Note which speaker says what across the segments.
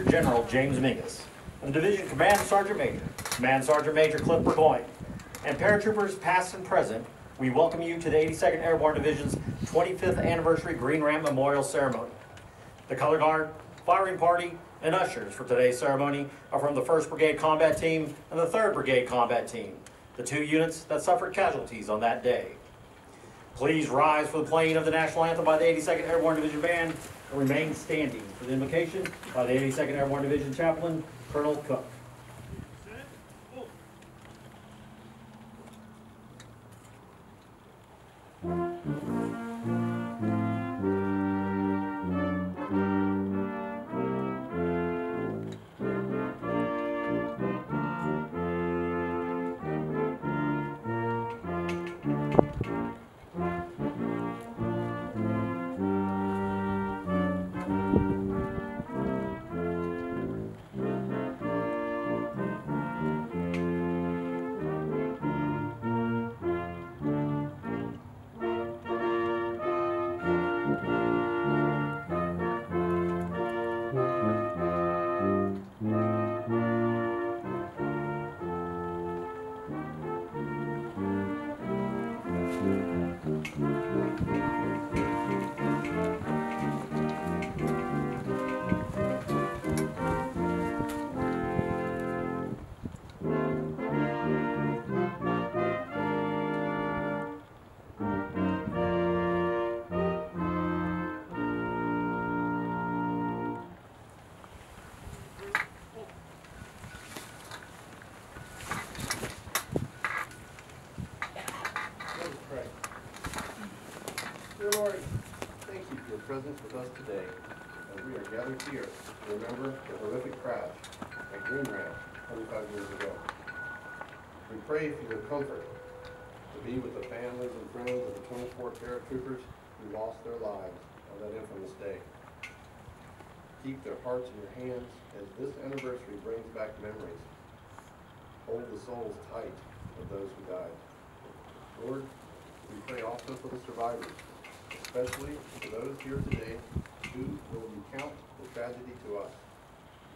Speaker 1: Major General James Mingus, and the Division Command Sergeant Major Cliff Burgoyne, and paratroopers past and present, we welcome you to the 82nd Airborne Division's 25th Anniversary Green Ramp Memorial Ceremony. The color guard, firing party, and ushers for today's ceremony are from the 1st Brigade Combat Team and the 3rd Brigade Combat Team, the two units that suffered casualties on that day. Please rise for the playing of the National Anthem by the 82nd Airborne Division Band and remain standing for the invocation by the 82nd Airborne Division Chaplain, Colonel Cook.
Speaker 2: Dear Lord, thank you for your presence with us today, as we are gathered here to remember the horrific crash at Green Ramp 25 years ago. We pray for your comfort to be with the families and friends of the 24 paratroopers who lost their lives on that infamous day. Keep their hearts in your hands as this anniversary brings back memories. Hold the souls tight of those who died. Lord, we pray also for the survivors, especially for those here today who will recount the tragedy to us.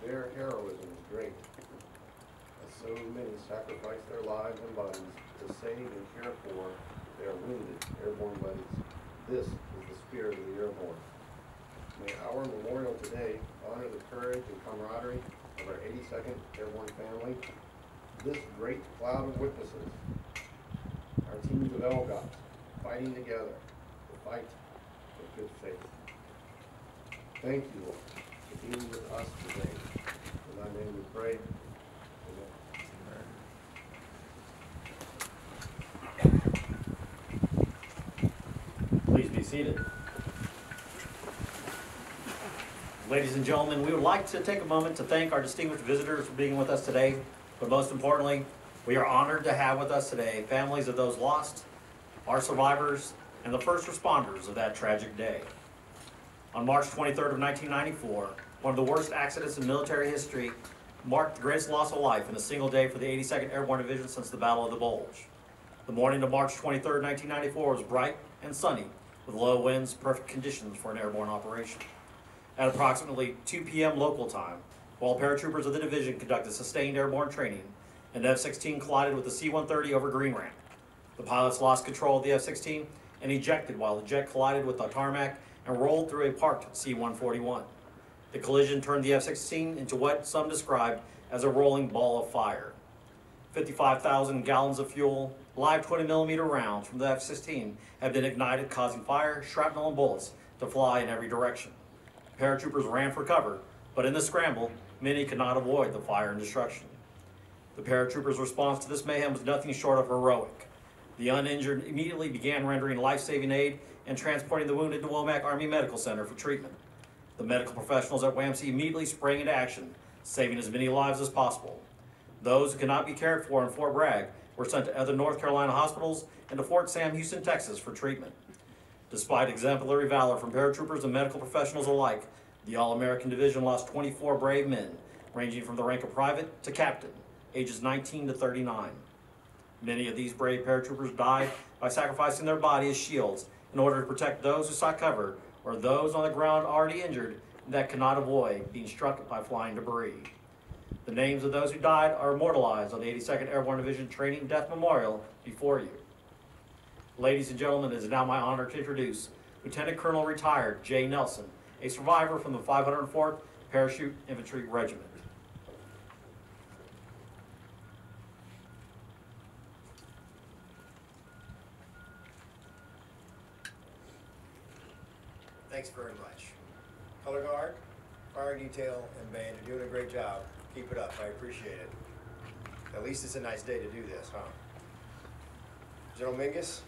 Speaker 2: Their heroism is great, as so many sacrifice their lives and bodies to save and care for their wounded airborne buddies. This is the spirit of the Airborne. May our memorial today honor the courage and camaraderie of our 82nd Airborne family, this great cloud of witnesses, our teams of LGOTs fighting together to fight with good faith. Thank you, Lord, for being with us today. In thy name we pray.
Speaker 1: Amen. Please be seated. Ladies and gentlemen, we would like to take a moment to thank our distinguished visitors for being with us today, but most importantly, we are honored to have with us today families of those lost, our survivors, and the first responders of that tragic day. On March 23rd of 1994, one of the worst accidents in military history marked the greatest loss of life in a single day for the 82nd Airborne Division since the Battle of the Bulge. The morning of March 23rd, 1994 was bright and sunny, with low winds, perfect conditions for an airborne operation. At approximately 2 p.m. local time, while paratroopers of the division conducted sustained airborne training, an F-16 collided with the C-130 over Green Ramp. The pilots lost control of the F-16 and ejected while the jet collided with the tarmac and rolled through a parked C-141. The collision turned the F-16 into what some described as a rolling ball of fire. 55,000 gallons of fuel, live 20mm rounds from the F-16 had been ignited, causing fire, shrapnel, and bullets to fly in every direction. Paratroopers ran for cover, but in the scramble, many could not avoid the fire and destruction. The paratroopers' response to this mayhem was nothing short of heroic. The uninjured immediately began rendering life-saving aid and transporting the wounded to Womack Army Medical Center for treatment. The medical professionals at WWII immediately sprang into action, saving as many lives as possible. Those who could not be cared for in Fort Bragg were sent to other North Carolina hospitals and to Fort Sam Houston, Texas for treatment. Despite exemplary valor from paratroopers and medical professionals alike, the All-American Division lost 24 brave men, ranging from the rank of private to captain, ages 19 to 39. Many of these brave paratroopers died by sacrificing their body as shields in order to protect those who sought cover or those on the ground already injured that cannot avoid being struck by flying debris. The names of those who died are immortalized on the 82nd Airborne Division Training Death Memorial before you. Ladies and gentlemen, it is now my honor to introduce Lieutenant Colonel Retired Jay Nelson, a survivor from the 504th Parachute Infantry Regiment.
Speaker 3: Thanks very much. Color Guard, Fire Detail, and Band, you're doing a great job. Keep it up, I appreciate it. At least it's a nice day to do this, huh? General Mingus,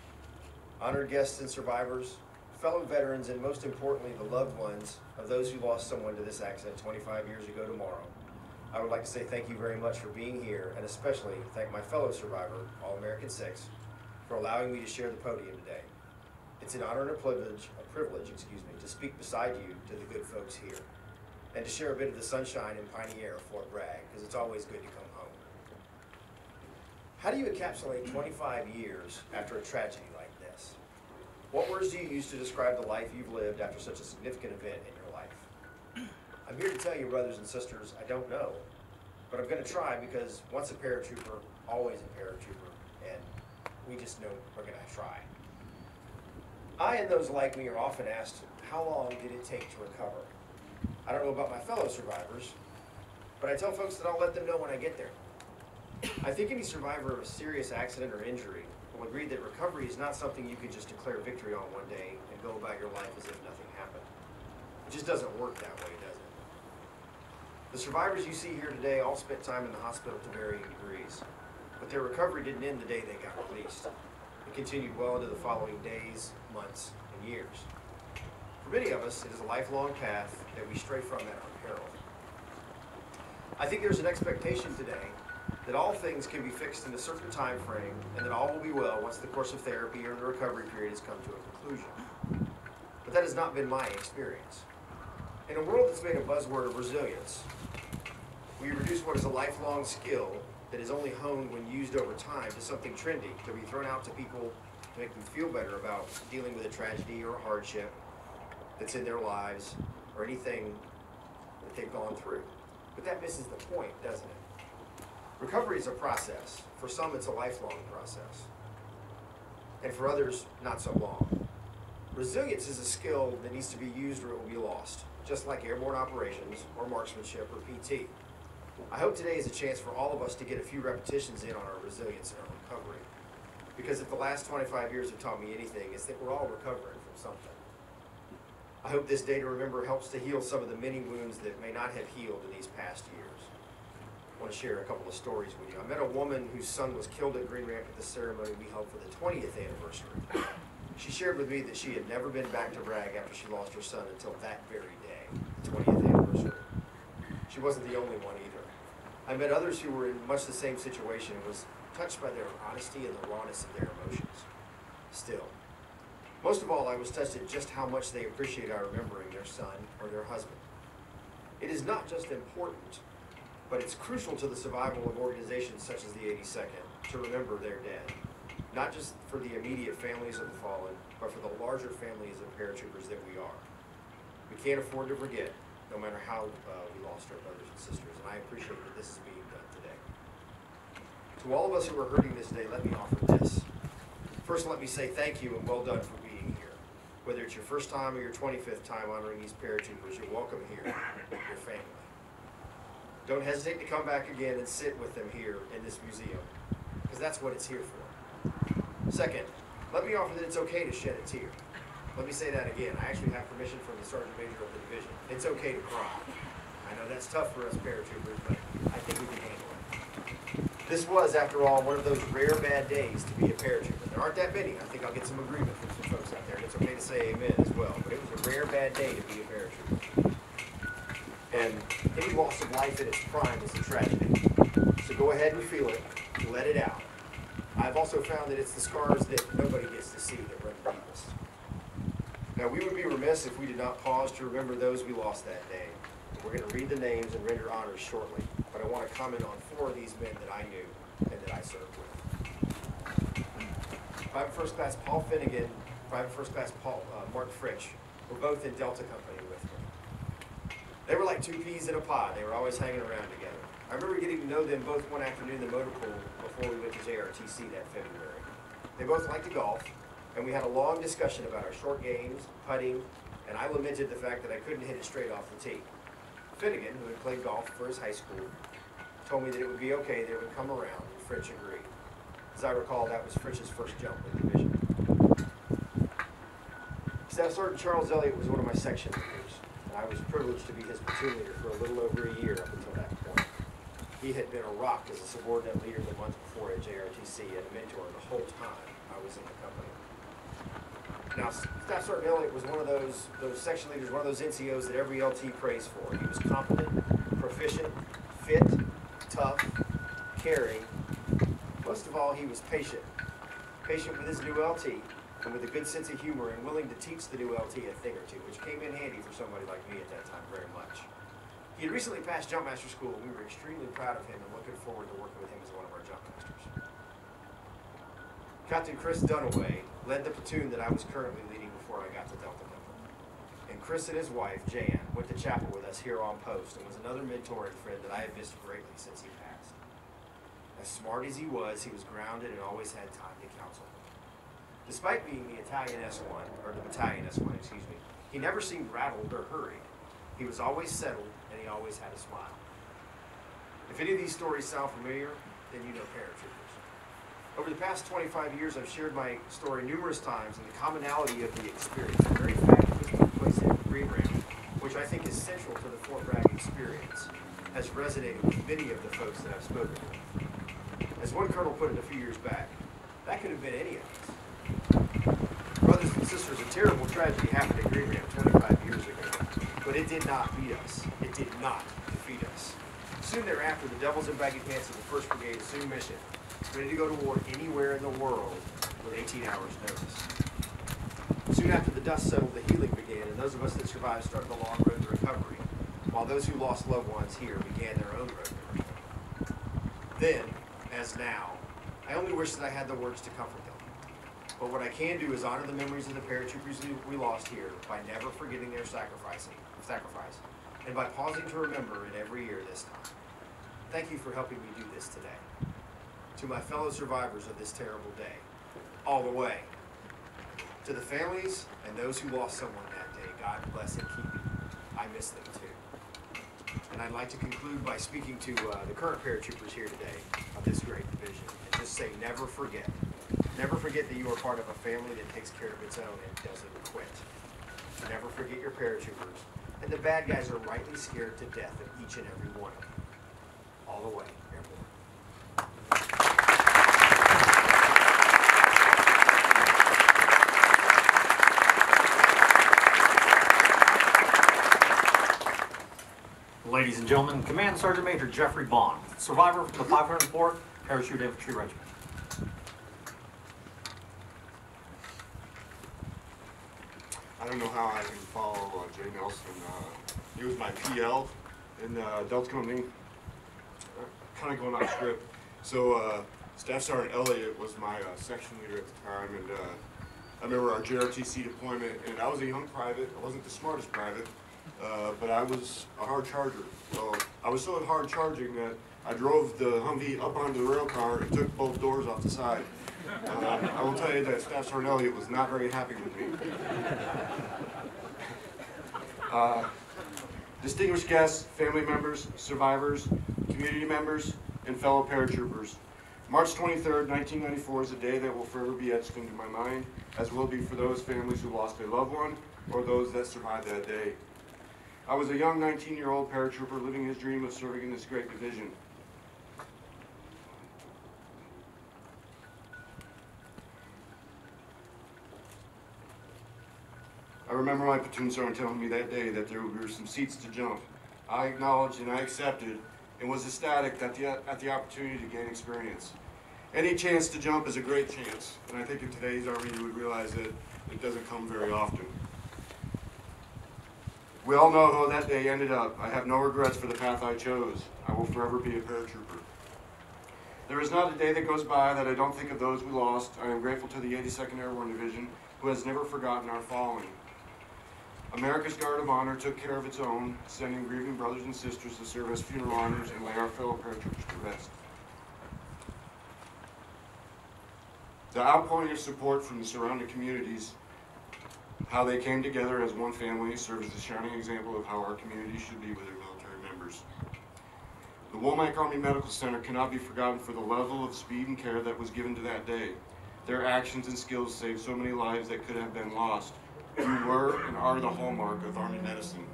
Speaker 3: honored guests and survivors, fellow veterans, and most importantly, the loved ones of those who lost someone to this accident 25 years ago tomorrow. I would like to say thank you very much for being here, and especially thank my fellow survivor, All-American 6, for allowing me to share the podium today. It's an honor and a privilege, to speak beside you to the good folks here, and to share a bit of the sunshine and piney air of Fort Bragg, because it's always good to come home. How do you encapsulate 25 years after a tragedy like this? What words do you use to describe the life you've lived after such a significant event in your life? I'm here to tell you, brothers and sisters, I don't know, but I'm going to try, because once a paratrooper, always a paratrooper, and we just know we're going to try. I and those like me are often asked, how long did it take to recover? I don't know about my fellow survivors, but I tell folks that I'll let them know when I get there. I think any survivor of a serious accident or injury will agree that recovery is not something you can just declare victory on one day and go about your life as if nothing happened. It just doesn't work that way, does it? The survivors you see here today all spent time in the hospital to varying degrees, but their recovery didn't end the day they got released. It continued well into the following days, months, and years. For many of us, it is a lifelong path that we stray from at our peril. I think there's an expectation today that all things can be fixed in a certain time frame and that all will be well once the course of therapy or the recovery period has come to a conclusion. But that has not been my experience. In a world that's made a buzzword of resilience, we reduce what is a lifelong skill that is only honed when used over time to something trendy to be thrown out to people to make them feel better about dealing with a tragedy or a hardship that's in their lives or anything that they've gone through. But that misses the point, doesn't it? Recovery is a process. For some, it's a lifelong process. And for others, not so long. Resilience is a skill that needs to be used or it will be lost, just like airborne operations or marksmanship or PT. I hope today is a chance for all of us to get a few repetitions in on our resilience and our recovery. Because if the last 25 years have taught me anything, it's that we're all recovering from something. I hope this day to remember helps to heal some of the many wounds that may not have healed in these past years. I want to share a couple of stories with you. I met a woman whose son was killed at Green Ramp at the ceremony we held for the 20th anniversary. She shared with me that she had never been back to Bragg after she lost her son until that very day, the 20th anniversary. She wasn't the only one either. I met others who were in much the same situation and was touched by their honesty and the rawness of their emotions. Still, most of all, I was touched at just how much they appreciate our remembering their son or their husband. It is not just important, but it's crucial to the survival of organizations such as the 82nd to remember their dead. Not just for the immediate families of the fallen, but for the larger families of paratroopers that we are. We can't afford to forget, no matter how we lost our brothers and sisters, and I appreciate that this is being done today. To all of us who are hurting this day, let me offer this. First, let me say thank you and well done for being here. Whether it's your first time or your 25th time honoring these paratroopers, you're welcome here with your family. Don't hesitate to come back again and sit with them here in this museum, because that's what it's here for. Second, let me offer that it's okay to shed a tear. Let me say that again. I actually have permission from the Sergeant Major of the division. It's okay to cry. I know that's tough for us paratroopers, but I think we can handle it. This was, after all, one of those rare bad days to be a paratrooper. There aren't that many. I think I'll get some agreement from some folks out there. And it's okay to say amen as well. But it was a rare bad day to be a paratrooper. And any loss of life in its prime is a tragedy. So go ahead and feel it. Let it out. I've also found that it's the scars that nobody gets to see that run deepest. Now, we would be remiss if we did not pause to remember those we lost that day. We're going to read the names and render honors shortly, but I want to comment on 4 of these men that I knew and that I served with. Private First Class Paul Finnegan, Private First Class Mark Fritsch were both in Delta Company with me. They were like two peas in a pod. They were always hanging around together. I remember getting to know them both one afternoon in the motor pool before we went to JRTC that February. They both liked to golf, and we had a long discussion about our short games, putting, and I lamented the fact that I couldn't hit it straight off the tee. Finnegan, who had played golf for his high school, told me that it would be okay, they would come around, and Fritch agreed. As I recall, that was Fritch's first jump in the division. Staff Sergeant Charles Elliott was one of my section leaders, and I was privileged to be his platoon leader for a little over a year up until that point. He had been a rock as a subordinate leader the month before at JRTC and a mentor the whole time I was in the company. Now, Staff Sergeant Elliott was one of those section leaders, one of those NCOs that every LT prays for. He was competent, proficient, fit, tough, caring. Most of all, he was patient. Patient with his new LT, and with a good sense of humor and willing to teach the new LT a thing or two, which came in handy for somebody like me at that time very much. He had recently passed Jumpmaster School, and we were extremely proud of him and looking forward to working with him as one of our Jumpmasters. Captain Chris Dunaway led the platoon that I was currently leading before I got to Delta Company. And Chris and his wife, Jan, went to chapel with us here on post and was another mentor and friend that I have missed greatly since he passed. As smart as he was grounded and always had time to counsel. Despite being the Italian S1, or the battalion S1, excuse me, he never seemed rattled or hurried. He was always settled, and he always had a smile. If any of these stories sound familiar, then you know paratroopers. Over the past 25 years, I've shared my story numerous times, and the commonality of the experience, the very fact that this took place in Green Ramp, which I think is central to the Fort Bragg experience, has resonated with many of the folks that I've spoken with. As one colonel put it a few years back, that could have been any of us. Brothers and sisters, a terrible tragedy happened at Green Ramp 25 years ago, but it did not beat us. It did not defeat us. Soon thereafter, the Devils in Baggy Pants of the 1st Brigade assumed mission, ready to go to war anywhere in the world with 18 hours notice. Soon after the dust settled, the healing began, and those of us that survived started the long road to recovery, while those who lost loved ones here began their own road to recovery. Then, as now, I only wish that I had the words to comfort them. But what I can do is honor the memories of the paratroopers we lost here by never forgetting their sacrifice, and by pausing to remember it every year this time. Thank you for helping me do this today. To my fellow survivors of this terrible day, all the way. To the families and those who lost someone that day, God bless and keep you. I miss them too. And I'd like to conclude by speaking to the current paratroopers here today of this great division, and just say never forget. Never forget that you are part of a family that takes care of its own and doesn't quit. Never forget your paratroopers. And the bad guys are rightly scared to death of each and every one of them. All the way, Airborne.
Speaker 1: Ladies and gentlemen, Command Sergeant Major Jeffrey Bond, survivor from the 504th Parachute Infantry Regiment.
Speaker 4: I don't know how I can follow Jay Nelson. He was my PL in Delta Company. Kind of going off script. So Staff Sergeant Elliott was my section leader at the time, and I remember our JRTC deployment, and I was a young private. I wasn't the smartest private, but I was a hard charger. So I was so hard charging that I drove the Humvee up onto the rail car and took both doors off the side. I will tell you that Staff Sergeant Elliott was not very happy with me. Distinguished guests, family members, survivors, community members, and fellow paratroopers. March 23rd, 1994 is a day that will forever be etched into my mind, as will be for those families who lost a loved one or those that survived that day. I was a young 19-year-old paratrooper living his dream of serving in this great division. I remember my platoon sergeant telling me that day that there were some seats to jump. I acknowledged and I accepted and was ecstatic at the opportunity to gain experience. Any chance to jump is a great chance, and I think in today's Army you would realize that it doesn't come very often. We all know how that day ended up. I have no regrets for the path I chose. I will forever be a paratrooper. There is not a day that goes by that I don't think of those we lost. I am grateful to the 82nd Airborne Division, who has never forgotten our fallen. America's Guard of Honor took care of its own, sending grieving brothers and sisters to serve as funeral honors and lay our fellow paratroopers to rest. The outpouring of support from the surrounding communities, how they came together as one family, serves as a shining example of how our community should be with their military members. The Womack Army Medical Center cannot be forgotten for the level of speed and care that was given to that day. Their actions and skills saved so many lives that could have been lost. You were and are the hallmark of Army medicine.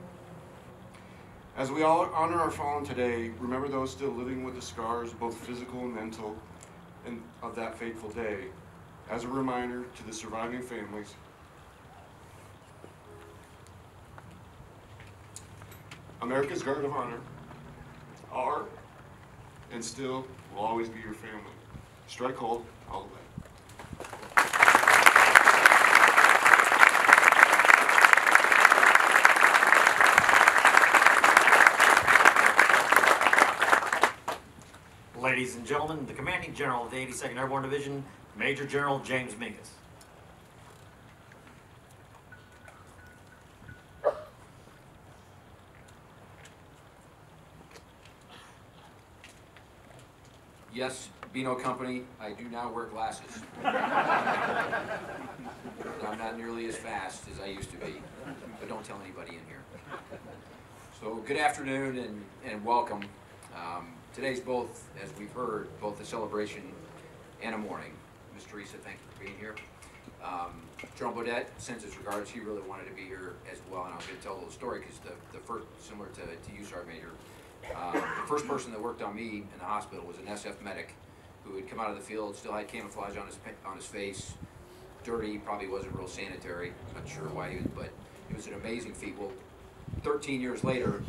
Speaker 4: As we all honor our fallen today, remember those still living with the scars, both physical and mental, of that fateful day. As a reminder to the surviving families, America's Guard of Honor are and still will always be your family. Strike hold all the way.
Speaker 1: Ladies and gentlemen, the Commanding General of the 82nd Airborne Division, Major General James Mingus.
Speaker 5: Yes, Beano Company, I do now wear glasses. I'm not nearly as fast as I used to be, but don't tell anybody in here. So good afternoon and welcome. Today's both, as we've heard, both a celebration and a mourning. Ms. Teresa, thank you for being here. John Bodette sends his regards. He really wanted to be here as well, and I was going to tell a little story because the first, similar to you, Sergeant Major, the first person that worked on me in the hospital was an SF medic who had come out of the field, still had camouflage on his face, dirty, probably wasn't real sanitary. I'm not sure why he was, but it was an amazing feat. Well, 13 years later,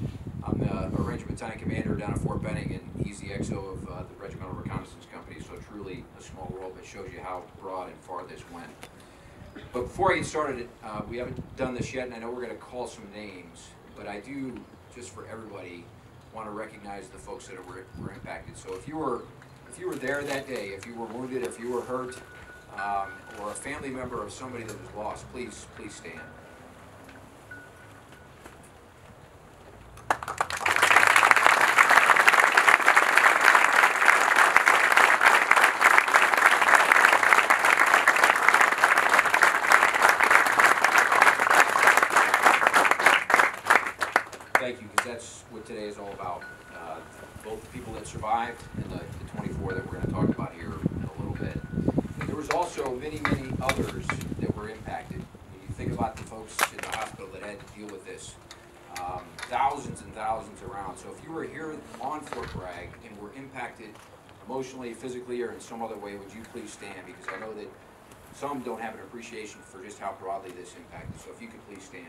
Speaker 5: I'm the Ranger Battalion Commander down at Fort Benning, and he's the XO of the Regimental Reconnaissance Company, so truly a small world, but shows you how broad and far this went. But before I get started, we haven't done this yet, and I know we're going to call some names, but I do, just for everybody, want to recognize the folks that were impacted. So if you were there that day, if you were wounded, if you were hurt, or a family member of somebody that was lost, please stand. Thank you, because that's what today is all about. Both the people that survived and the 24 that we're going to talk about here in a little bit. And there was also many others that were impacted. When you think about the folks in the hospital that had to deal with this, thousands and thousands around. So if you were here on Fort Bragg and were impacted emotionally, physically, or in some other way, would you please stand? Because I know that some don't have an appreciation for just how broadly this impacted. So if you could please stand.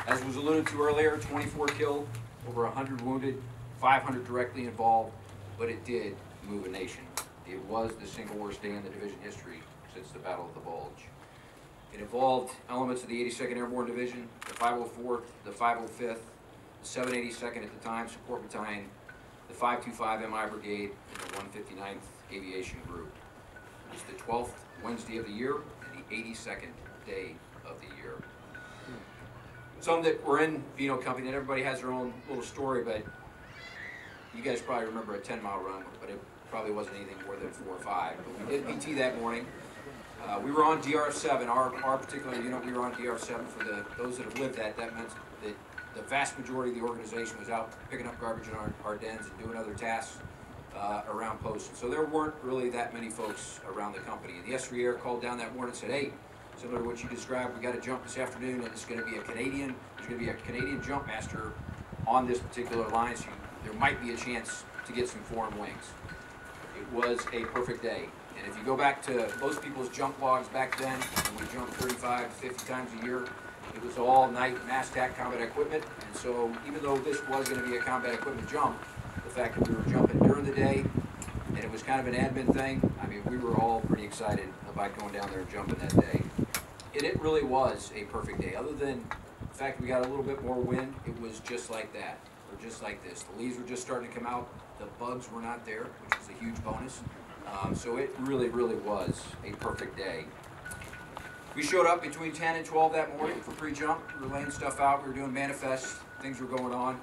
Speaker 5: As was alluded to earlier, 24 killed, over 100 wounded, 500 directly involved, but it did move a nation. It was the single worst day in the division history since the Battle of the Bulge. It involved elements of the 82nd Airborne Division, the 504th, the 505th, the 782nd at the time, Support Battalion, the 525 MI Brigade, and the 159th Aviation Group. It's the 12th Wednesday of the year and the 82nd day of the year. Some that were in Beano Company, and everybody has their own little story, but you guys probably remember a 10-mile run, but it probably wasn't anything more than 4 or 5. But we did PT that morning. We were on DR7, our particular unit, we were on DR7. For those that have lived that meant that the vast majority of the organization was out picking up garbage in our dens and doing other tasks around posts. So there weren't really that many folks around the company. And the S3 Air called down that morning and said, hey, similar to what you described, we got to jump this afternoon, and it's going to be there's going to be a Canadian jump master on this particular line, so there might be a chance to get some foreign wings. It was a perfect day. And if you go back to most people's jump logs back then, when we jumped 35 to 50 times a year, it was all night mass TAC combat equipment. And so even though this was going to be a combat equipment jump, the fact that we were jumping during the day, and it was kind of an admin thing, I mean, we were all pretty excited about going down there and jumping that day. And it really was a perfect day. Other than the fact we got a little bit more wind, it was just like that. We're just like this. The leaves were just starting to come out. The bugs were not there, which was a huge bonus. So it really, really was a perfect day. We showed up between 10 and 12 that morning for pre-jump. We were laying stuff out. We were doing manifests. Things were going on.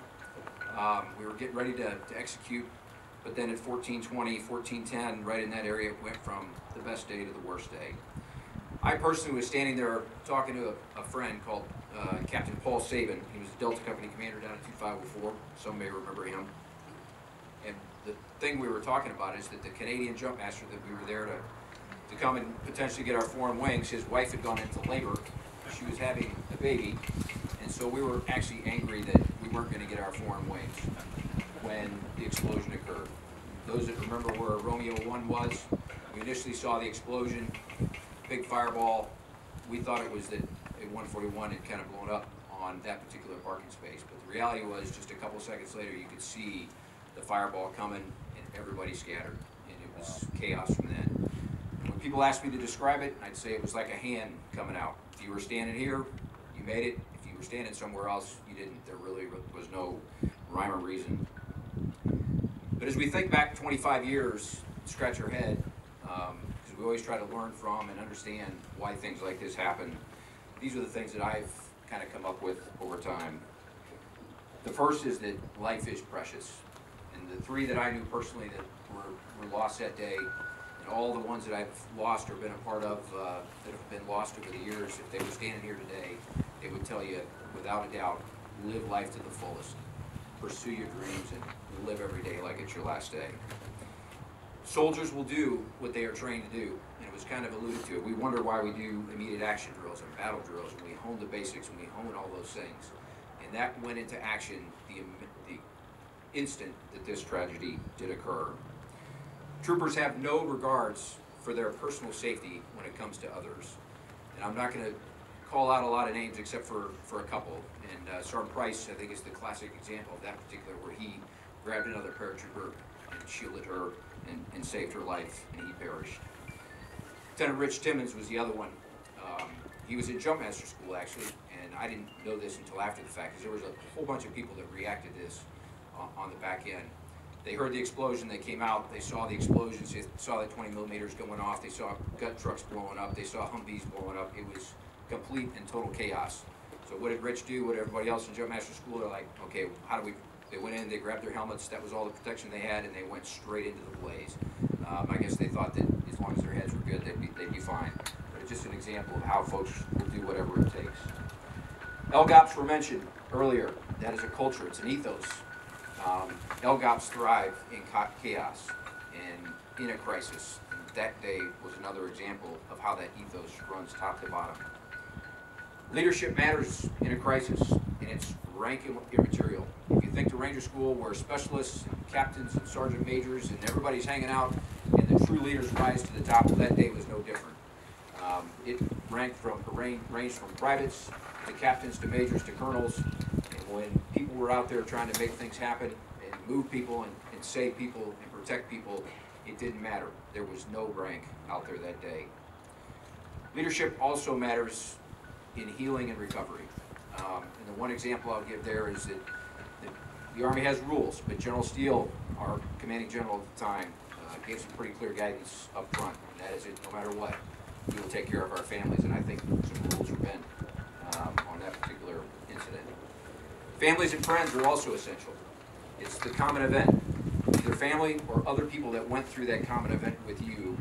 Speaker 5: We were getting ready to execute. But then at 14:20, 14:10, right in that area, it went from the best day to the worst day. I personally was standing there talking to a friend called Captain Paul Sabin. He was the Delta Company commander down at 2504. Some may remember him. And the thing we were talking about is that the Canadian jump master that we were there to come and potentially get our foreign wings, his wife had gone into labor. She was having a baby. And so we were actually angry that we weren't going to get our foreign wings when the explosion occurred. Those that remember where Romeo 1 was, we initially saw the explosion, big fireball. We thought it was that a 141 had kind of blown up on that particular parking space. But the reality was just a couple seconds later, you could see the fireball coming and everybody scattered. And it was chaos from then. When people asked me to describe it, I'd say it was like a hand coming out. If you were standing here, you made it. If you were standing somewhere else, you didn't. There really was no rhyme or reason. But as we think back 25 years, scratch our head, because we always try to learn from and understand why things like this happen. These are the things that I've kind of come up with over time. The first is that life is precious. And the three that I knew personally that were lost that day, and all the ones that I've lost or been a part of that have been lost over the years, if they were standing here today, they would tell you, without a doubt, live life to the fullest. Pursue your dreams and live every day like it's your last day. Soldiers will do what they are trained to do, and it was kind of alluded to. We wonder why we do immediate action drills and battle drills, and we hone the basics, and we hone all those things. And that went into action the instant that this tragedy did occur. Troopers have no regards for their personal safety when it comes to others. And I'm not going to call out a lot of names except for a couple. And Sergeant Price, I think, is the classic example of that particular, where he grabbed another paratrooper and shielded her and saved her life, and he perished. Lieutenant Rich Timmons was the other one. He was in jump master school, actually, and I didn't know this until after the fact, because there was a whole bunch of people that reacted to this on the back end. They heard the explosion, they came out, they saw the explosions, they saw the 20 millimeters going off, they saw gut trucks blowing up, they saw Humvees blowing up. It was complete and total chaos. So what did Rich do? What did everybody else in jump master school? They're like, okay, how do we? They went in, they grabbed their helmets, that was all the protection they had, and they went straight into the blaze. I guess they thought that as long as their heads were good, they'd be fine. But it's just an example of how folks will do whatever it takes. LGOPs were mentioned earlier. That is a culture, it's an ethos. LGOPs thrive in chaos and in a crisis. And that day was another example of how that ethos runs top to bottom. Leadership matters in a crisis, and it's rank immaterial. If you think the Ranger School where specialists and captains and sergeant majors and everybody's hanging out and the true leaders rise to the top, well, that day was no different. It ranged from privates to captains to majors to colonels, and when people were out there trying to make things happen and move people and save people and protect people, it didn't matter. There was no rank out there that day. Leadership also matters in healing and recovery. And the one example I'll give there is that the Army has rules, but General Steele, our commanding general at the time, gave some pretty clear guidance up front, and that is that no matter what, we will take care of our families, and I think some rules were bent on that particular incident. Families and friends are also essential. It's the common event. Either family or other people that went through that common event with you,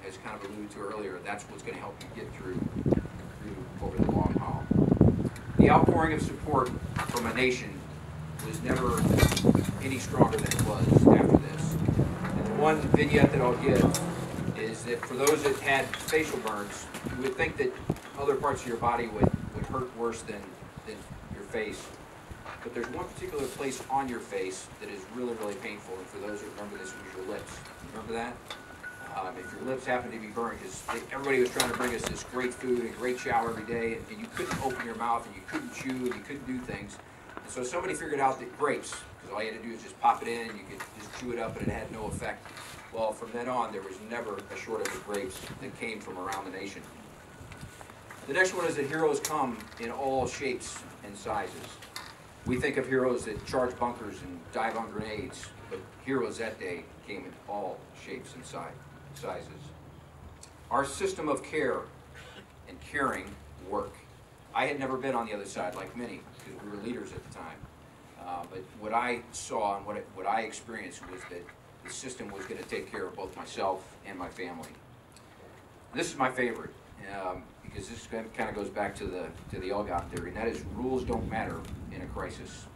Speaker 5: as kind of alluded to earlier, that's what's going to help you get through over the long haul. The outpouring of support from a nation was never any stronger than it was after this. And the one vignette that I'll give is that for those that had facial burns, you would think that other parts of your body would hurt worse than your face. But there's one particular place on your face that is really, really painful, and for those who remember this, it was your lips. Remember that? If your lips happen to be burned, because everybody was trying to bring us this great food and great shower every day, and you couldn't open your mouth, and you couldn't chew, and you couldn't do things. And so somebody figured out that grapes, because all you had to do was just pop it in, and you could just chew it up, and it had no effect. Well, from then on, there was never a shortage of grapes that came from around the nation. The next one is that heroes come in all shapes and sizes. We think of heroes that charge bunkers and dive on grenades, but heroes that day came in all shapes and sizes. Our system of care and caring work. I had never been on the other side like many, because we were leaders at the time. But what I saw and what I experienced was that the system was going to take care of both myself and my family. This is my favorite, because this kind of goes back to the Elgon theory, and that is rules don't matter in a crisis.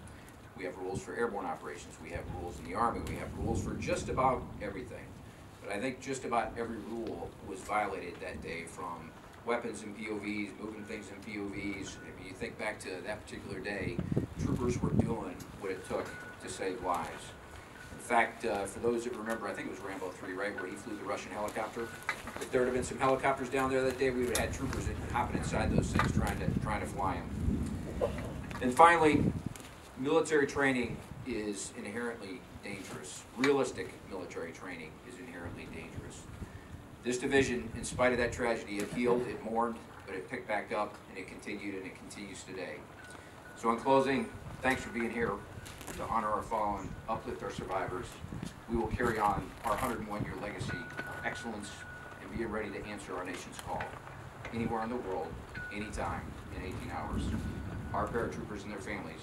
Speaker 5: We have rules for airborne operations, we have rules in the Army, we have rules for just about everything. But I think just about every rule was violated that day, from weapons and POVs, moving things in POVs. If you think back to that particular day, troopers were doing what it took to save lives. In fact, for those that remember, I think it was Rambo 3, right, where he flew the Russian helicopter. If there would have been some helicopters down there that day, we would have had troopers hopping inside those things trying to fly them. And finally, military training is inherently dangerous. Realistic military training is inherently dangerous. This division, in spite of that tragedy, it healed, it mourned, but it picked back up, and it continued, and it continues today. So in closing, thanks for being here to honor our fallen, uplift our survivors. We will carry on our 101-year legacy of excellence and being ready to answer our nation's call, anywhere in the world, anytime, in 18 hours. Our paratroopers and their families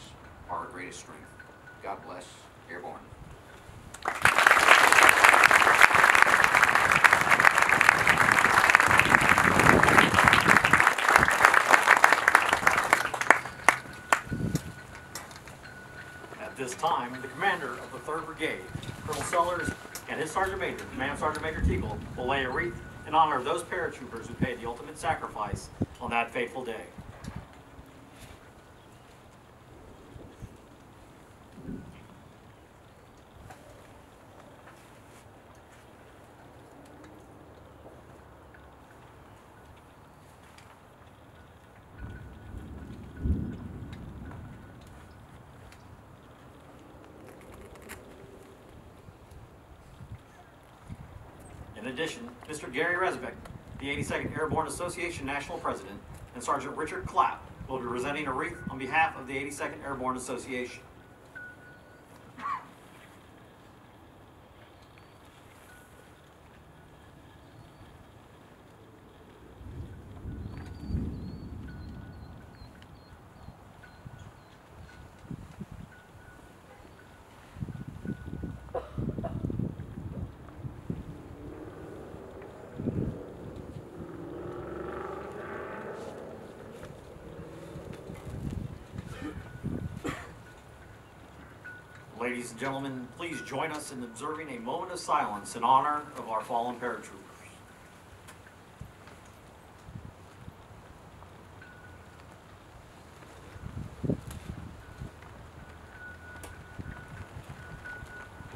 Speaker 5: are our greatest strength. God bless Airborne.
Speaker 1: At this time, the commander of the 3rd Brigade, Colonel Sellers, and his Sergeant Major, Command Sergeant Major Teagle, will lay a wreath in honor of those paratroopers who paid the ultimate sacrifice on that fateful day. In addition, Mr. Gary Resbeck, the 82nd Airborne Association National President, and Sergeant Richard Clapp will be presenting a wreath on behalf of the 82nd Airborne Association. Ladies and gentlemen, please join us in observing a moment of silence in honor of our fallen paratroopers.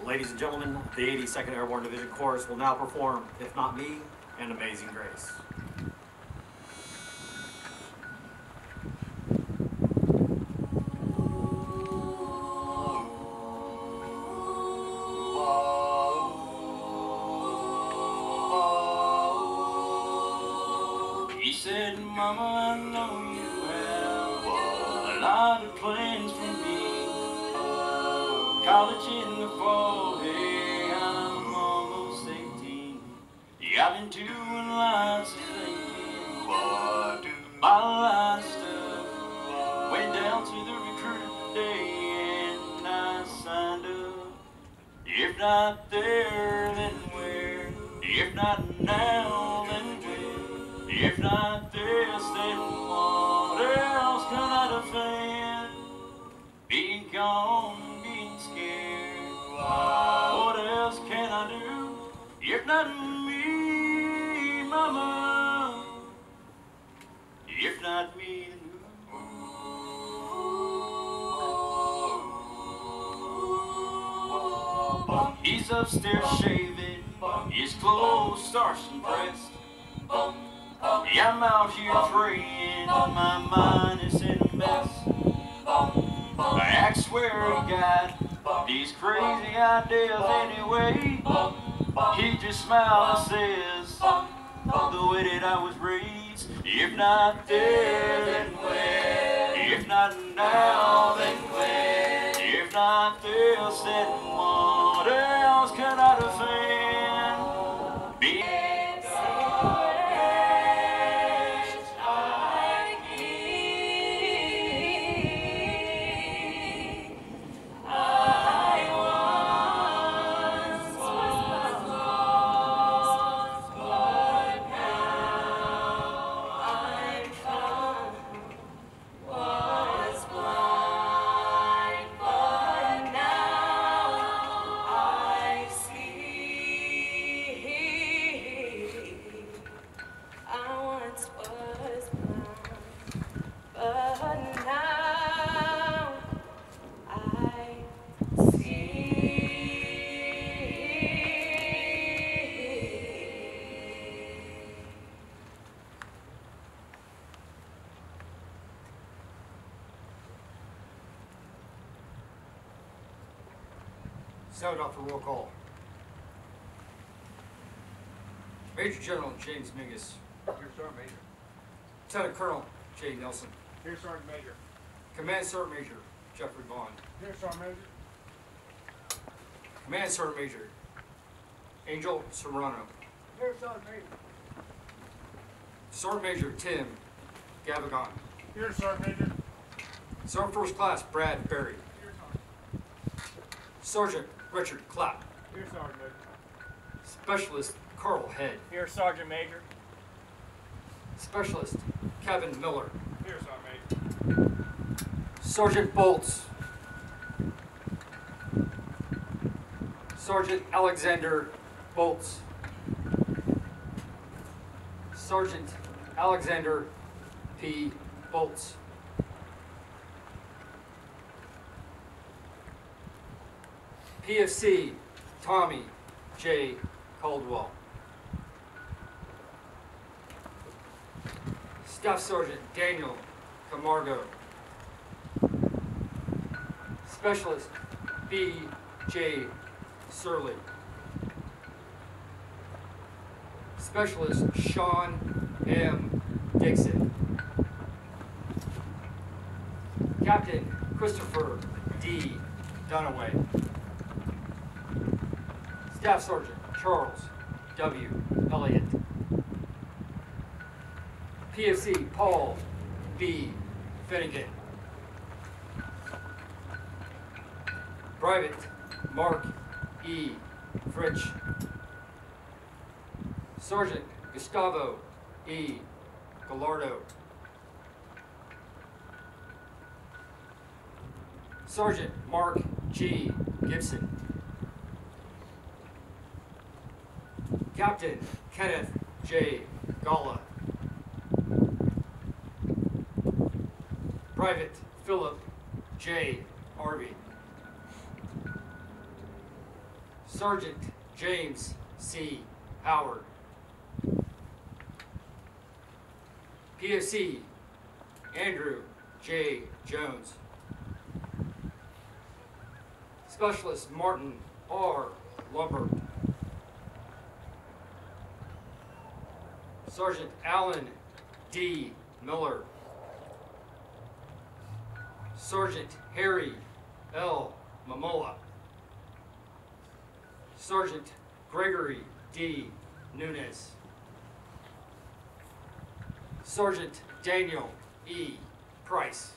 Speaker 1: Ladies and gentlemen, the 82nd Airborne Division Chorus will now perform If Not Me and Amazing Grace.
Speaker 6: He said, Mama, I know you have a lot of plans for me. College in the fall, hey, I'm almost 18. Yeah, I've been doing lots of thinking about a lot of stuff. Went down to the recruit today and I signed up. If not there, then where? If not now, then when? If not this, then what else can I defend? Being gone, being scared. What else can I do? If not me, Mama. If not me, then who? He's upstairs shaving, his clothes starched and pressed. Yeah, I'm out here praying, my mind is in a mess. I swear to God, these crazy ideas anyway. He just smiles and says, the way that I was raised. If not there, then when? If not now, then when? like they'll set what else could I defend? Be
Speaker 7: Sound off for roll call. Major General James Mingus.
Speaker 4: Here, Sergeant Major.
Speaker 7: Lieutenant Colonel Jay Nelson.
Speaker 4: Here, Sergeant Major.
Speaker 7: Command Sergeant Major Jeffrey Vaughn.
Speaker 4: Here, Sergeant Major.
Speaker 7: Command Sergeant Major Angel Serrano.
Speaker 4: Here, Sergeant Major.
Speaker 7: Sergeant Major Tim Gavagon.
Speaker 4: Here, Sergeant Major.
Speaker 7: Sergeant First Class Brad Berry.
Speaker 4: Here, Sergeant.
Speaker 7: Sergeant Richard Clapp.
Speaker 4: Here, Sergeant Major.
Speaker 7: Specialist Carl Head.
Speaker 4: Here, Sergeant Major.
Speaker 7: Specialist Kevin Miller.
Speaker 4: Here, Sergeant Major.
Speaker 7: Sergeant Bolts. Sergeant Alexander Bolts. Sergeant Alexander P. Bolts. PFC Tommy J. Caldwell. Staff Sergeant Daniel Camargo. Specialist B. J. Surley. Specialist Sean M. Dixon. Captain Christopher D. Dunaway. Staff Sergeant Charles W. Elliott. PFC Paul B. Finnegan. Private Mark E. Fritsch. Sergeant Gustavo E. Gallardo. Sergeant Mark G. Gibson. Captain Kenneth J. Galla. Private Philip J. Harvey. Sergeant James C. Howard. PFC Andrew J. Jones. Specialist Martin R. Lumbert. Sergeant Alan D. Miller. Sergeant Harry L. Mamola. Sergeant Gregory D. Nunes. Sergeant Daniel E. Price.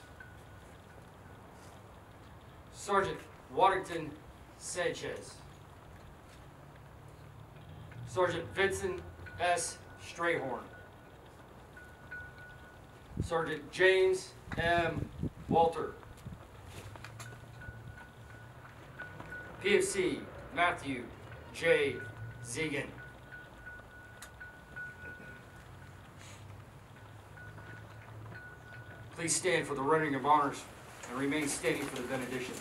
Speaker 7: Sergeant Waddington Sanchez. Sergeant Vincent S. Strayhorn. Sergeant James M. Walter. PFC Matthew J. Zegan. Please stand for the rendering of honors and remain standing for the benediction.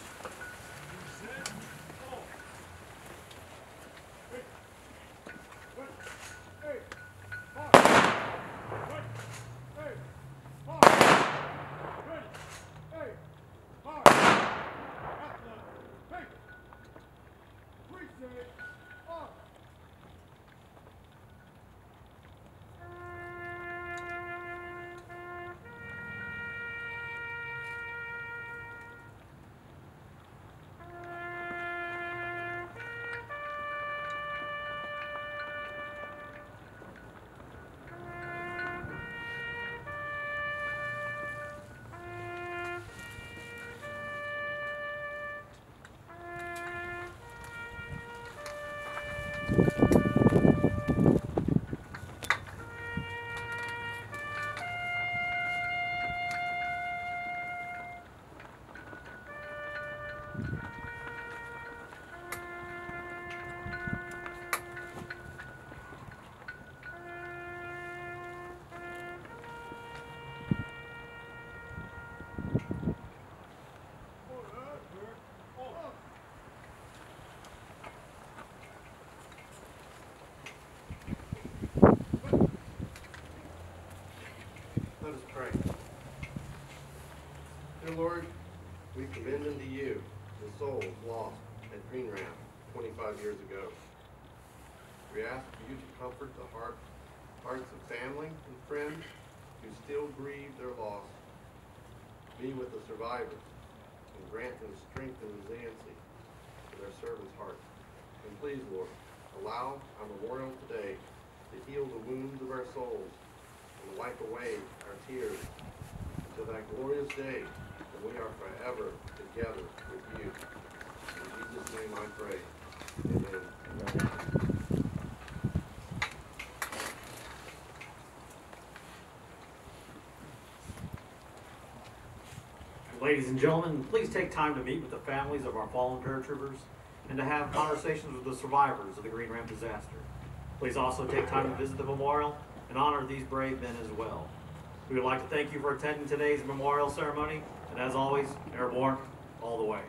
Speaker 2: Lord, we commend unto you the souls lost at Green Ramp 25 years ago. We ask you to comfort the hearts of family and friends who still grieve their loss. Be with the survivors and grant them strength and resiliency for their service hearts. And please, Lord, allow our memorial today to heal the wounds of our souls and wipe away our tears until that glorious day when we are forever together with you. In Jesus' name I pray. Amen.
Speaker 1: Ladies and gentlemen, please take time to meet with the families of our fallen paratroopers and to have conversations with the survivors of the Green Ramp disaster. Please also take time to visit the memorial and honor these brave men as well. We would like to thank you for attending today's memorial ceremony, and as always, Airborne, all the way.